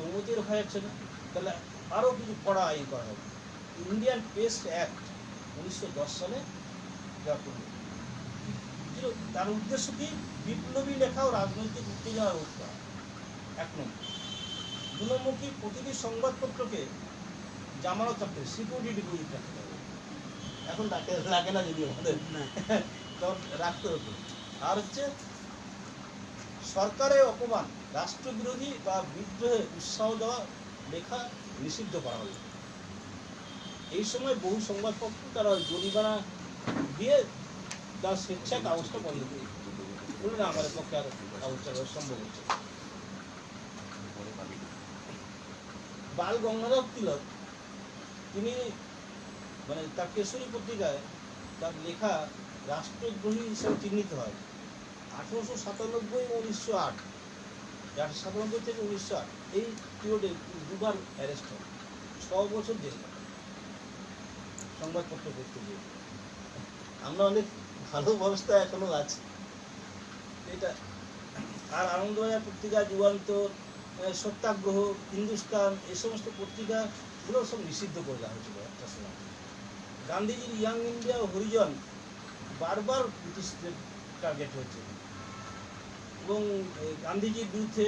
অনুমতি রখা যাচ্ছে না, তাহলে আরও কিছু কড়া আইন করা হবে। ইন্ডিয়ান পেস্ট অ্যাক্ট 1910 সালে দেওয়া করল। তার উদ্দেশ্য কি? বিপ্লবী লেখা ও রাজনৈতিক উত্তেজনা রোধ করা, 1 নম্বর। 2 নম্বর কি? প্রতিটি সংবাদপত্রকে জামানত রাখতে হবে, সিকিউরিটি ডিপোজিট রাখতে হবে। এখন লাগে না যদি আমাদের, তখন রাখতে হতো। আর হচ্ছে সরকারের অপমান, রাষ্ট্রবিরোধী বা বিদ্রোহে উৎসাহ দেওয়া লেখা নিষিদ্ধ করা হলো। এই সময় বহু সংবাদপত্র তারা জরিমানা দিয়ে তার স্বেচ্ছায় কাগজটা বন্ধ করে বলে না, আমাদের পক্ষে আর কাগজটা সম্ভব হচ্ছে। বাল গঙ্গাধর তিলক তিনি মানে তার কেশরী পত্রিকায় তার লেখা রাষ্ট্রদ্রোহী হিসেবে চিহ্নিত হয় 1897 ও 1908, 1897 থেকে 1908 এই পিরিয়ডে 2বার অ্যারেস্ট হয়, 6 বছর জেল কাটে সংবাদপত্র করতে গিয়ে। আমরা অনেক ভালো ব্যবস্থা এখনো আছে এটা। আর আনন্দবাজার পত্রিকা, যুগান্তর, সত্যাগ্রহ, হিন্দুস্তান, এই সমস্ত পত্রিকাগুলো সব নিষিদ্ধ করে দেওয়া হয়েছিল একটা সময়। গান্ধীজির ইয়াং ইন্ডিয়া ও হরিজন বারবার ব্রিটিশদের টার্গেট হয়েছে এবং গান্ধীজির বিরুদ্ধে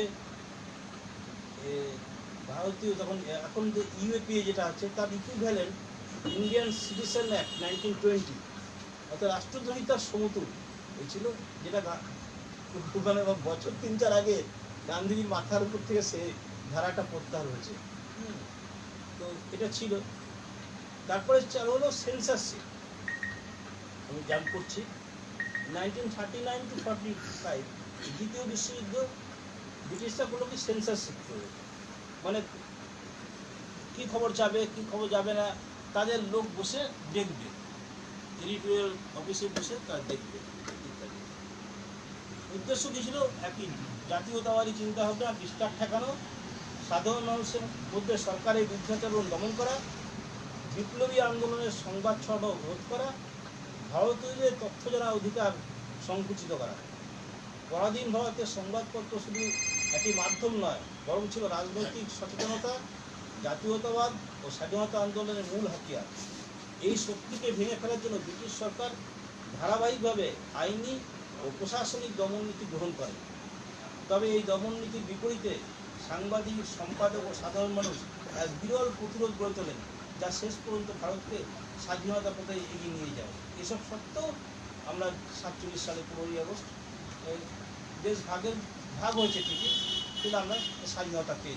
ভারতীয় তখন এখন যে ইউএপিএ যেটা আছে তার ইকুইভ্যালেন্ট ইন্ডিয়ান সিটিজেন অ্যাক্ট 1920, অর্থাৎ রাষ্ট্রদ্রোহিতার সমতুল হয়েছিল, যেটা মানে বছর 3-4 আগে গান্ধীজির মাথার উপর থেকে সে ধারাটা প্রত্যাহার হয়েছে। তো এটা ছিল। তারপরে চালু হলো সেন্সারশিপ। আমি জাম্প করছি 1939 to 45, দ্বিতীয় বিশ্বযুদ্ধ। ব্রিটিশরা কোনো কি সেন্সারশিপ করবে, মানে কি খবর যাবে কি খবর যাবে না তাদের লোক বসে দেখবে, এডিটোরিয়াল অফিসে বসে তারা দেখবে ইত্যাদি। উদ্দেশ্য কী ছিল? একই, জাতীয়তাবাদী চিন্তাভাবনা বিস্তার ঠেকানো, সাধারণ মানুষের মধ্যে সরকারের বিরুদ্ধাচরণ দমন করা, বিপ্লবী আন্দোলনের সংবাদ ছড়ানো রোধ করা, ভারতীয়দের তথ্য জানার অধিকার সংকুচিত করা। পরাধীন ভারতের সংবাদপত্র শুধু একটি মাধ্যম নয়, বরং ছিল রাজনৈতিক সচেতনতা, জাতীয়তাবাদ ও স্বাধীনতা আন্দোলনের মূল হাতিয়ার। এই শক্তিকে ভেঙে ফেলার জন্য ব্রিটিশ সরকার ধারাবাহিকভাবে আইনি ও প্রশাসনিক দমননীতি গ্রহণ করে। তবে এই দমননীতির বিপরীতে সাংবাদিক, সম্পাদক ও সাধারণ মানুষ এক বিরল প্রতিরোধ গড়ে তোলেন, যা শেষ পর্যন্ত ভারতকে স্বাধীনতা পথে এগিয়ে নিয়ে যায়। এসব সত্ত্বেও আমরা 47 সালে 15ই আগস্ট দেশ ভাগ হয়েছে ঠিকই, কিন্তু আমরা স্বাধীনতা পেয়েছি।